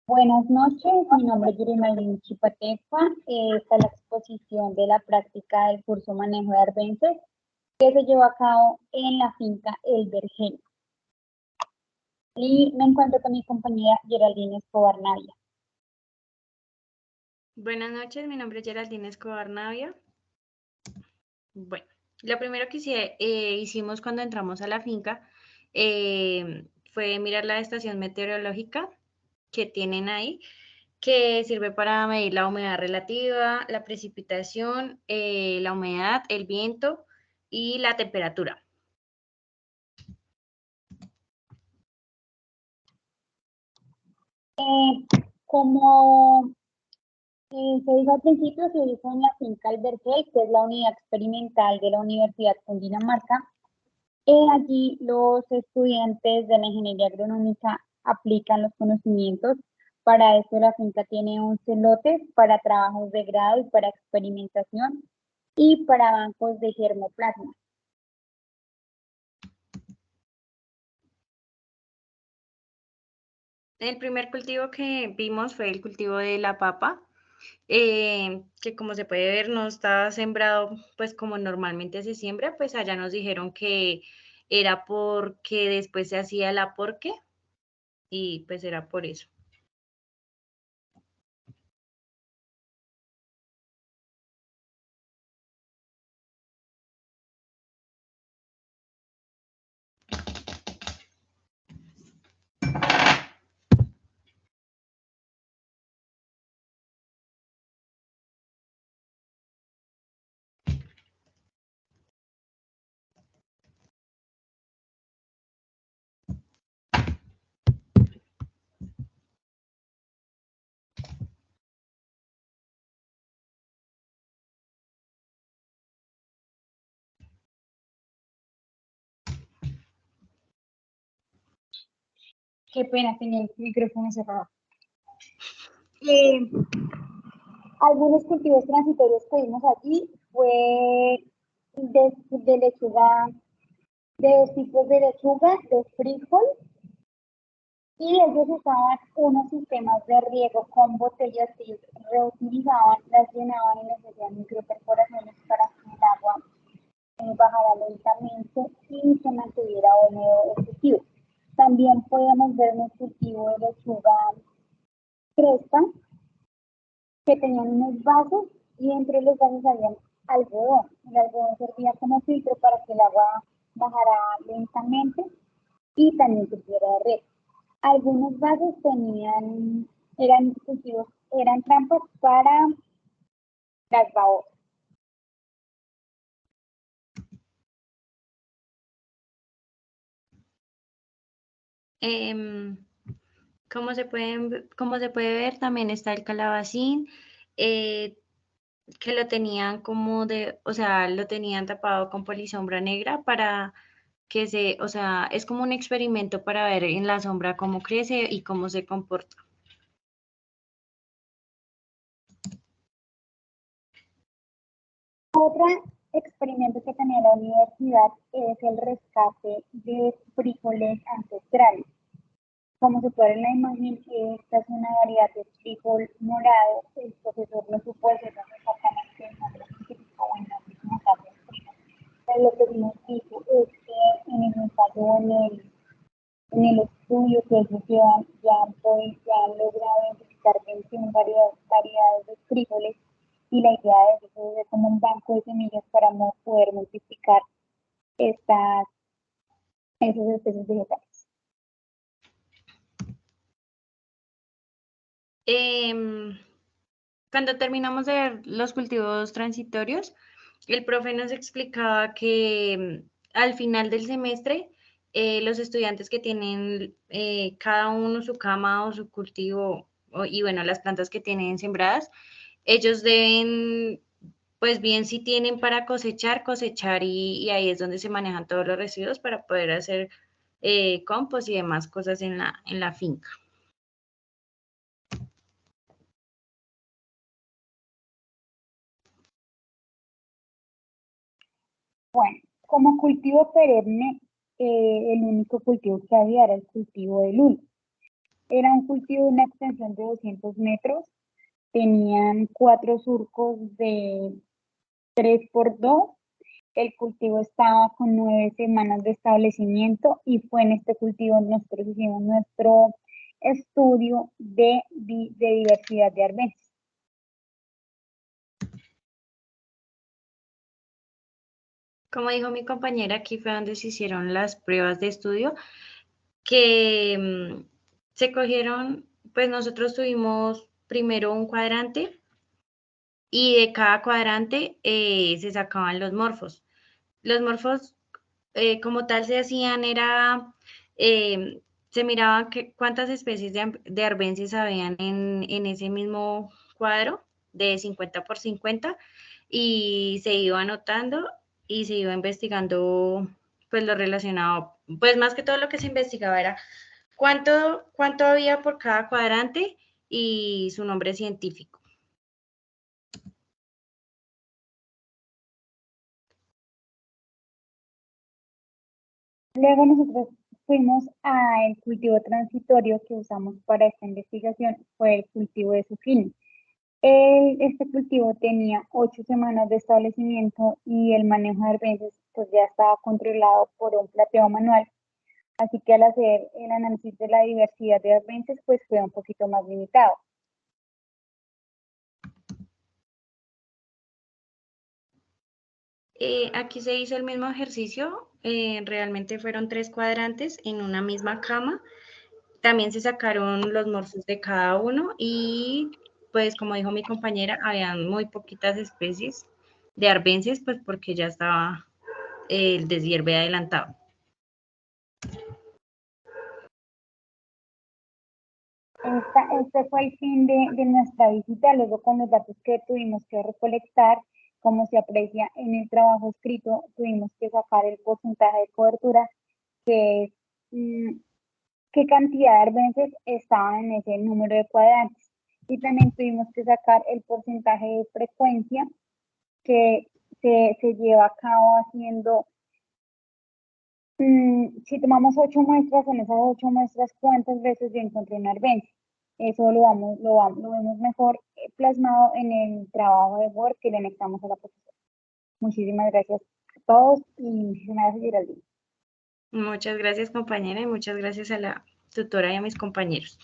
Buenas noches, mi nombre es Yurimaylin Chipateca. Esta es la exposición de la práctica del curso Manejo de Arbences que se llevó a cabo en la finca El Vergel. Y me encuentro con mi compañera Geraldine Escobar Navia. Buenas noches, mi nombre es Geraldine Escobar Navia. Bueno, lo primero que hicimos cuando entramos a la finca fue mirar la estación meteorológica que tienen ahí, que sirve para medir la humedad relativa, la precipitación, la humedad, el viento y la temperatura. Como se dijo al principio, se hizo en la finca El Vergel, que es la unidad experimental de la Universidad Cundinamarca. Allí los estudiantes de la ingeniería agronómica aplican los conocimientos. Para eso la finca tiene 11 lotes para trabajos de grado y para experimentación y para bancos de germoplasma. El primer cultivo que vimos fue el cultivo de la papa, que como se puede ver no está sembrado pues como normalmente se siembra, pues allá nos dijeron que era porque después se hacía el aporque y pues era por eso. Qué pena, tenía el micrófono cerrado. Algunos cultivos transitorios que vimos allí fue de lechuga, de dos tipos de lechuga, de frijol, y ellos usaban unos sistemas de riego con botellas que ellos reutilizaban, las llenaban y les hacían microperforaciones para que el agua bajara lentamente y se mantuviera húmedo el cultivo. También podemos ver un cultivo de lechuga cresta que tenían unos vasos y entre los vasos había algodón. El algodón servía como filtro para que el agua bajara lentamente y también sirviera de red. Algunos vasos eran cultivos, eran trampas para las babosas. Como se puede ver, también está el calabacín, que lo tenían o sea, lo tenían tapado con polisombra negra para o sea, es como un experimento para ver en la sombra cómo crece y cómo se comporta. Otro experimento que tenía la universidad es el rescate de frijoles ancestrales. Como se puede ver en la imagen, esta es una variedad de frijol morado. El profesor no supo decirnos exactamente el nombre científico o el nombre como tal del frijol. Pero lo que sí nos dijo es que en el ensayo, en el estudio que ellos llevan, ya han logrado identificar 21 variedades de frijoles, y la idea de ellos es hacer como un banco de semillas para poder multiplicar esas especies vegetales. Cuando terminamos de ver los cultivos transitorios, el profe nos explicaba que al final del semestre, los estudiantes que tienen cada uno su cama o su cultivo, y bueno, las plantas que tienen sembradas, ellos deben, pues bien, si tienen para cosechar, cosechar y ahí es donde se manejan todos los residuos para poder hacer compost y demás cosas en la finca. Bueno, como cultivo perenne, el único cultivo que había era el cultivo de lula. Era un cultivo de una extensión de 200 metros, tenían 4 surcos de 3 por 2. El cultivo estaba con 9 semanas de establecimiento y fue en este cultivo nosotros hicimos nuestro estudio de diversidad de arbences. Como dijo mi compañera, aquí fue donde se hicieron las pruebas de estudio que se cogieron, pues nosotros tuvimos primero un cuadrante y de cada cuadrante se sacaban los morfos. Los morfos como tal se hacían era, se miraba cuántas especies de arbences habían en ese mismo cuadro de 50 por 50 y se iba anotando y se iba investigando pues lo relacionado, pues más que todo lo que se investigaba era cuánto había por cada cuadrante y su nombre científico. Luego nosotros fuimos al cultivo transitorio que usamos para esta investigación, fue el cultivo de zucchini. Este cultivo tenía 8 semanas de establecimiento y el manejo de arbences pues ya estaba controlado por un plateo manual, así que al hacer el análisis de la diversidad de arbences pues fue un poquito más limitado. Aquí se hizo el mismo ejercicio, realmente fueron 3 cuadrantes en una misma cama. También se sacaron los morfos de cada uno y pues como dijo mi compañera, habían muy poquitas especies de arbences, pues porque ya estaba el deshierve adelantado. Este fue el fin de nuestra visita. Luego, con los datos que tuvimos que recolectar, como se aprecia en el trabajo escrito, tuvimos que sacar el porcentaje de cobertura, que es qué cantidad de arbences estaban en ese número de cuadrantes. Y también tuvimos que sacar el porcentaje de frecuencia que se lleva a cabo haciendo, si tomamos 8 muestras, en esas 8 muestras, ¿cuántas veces yo encontré un arbence? Eso lo vemos mejor plasmado en el trabajo de Word que le anexamos a la profesora. Muchísimas gracias a todos y muchísimas gracias, Geraldine. Muchas gracias compañera y muchas gracias a la tutora y a mis compañeros.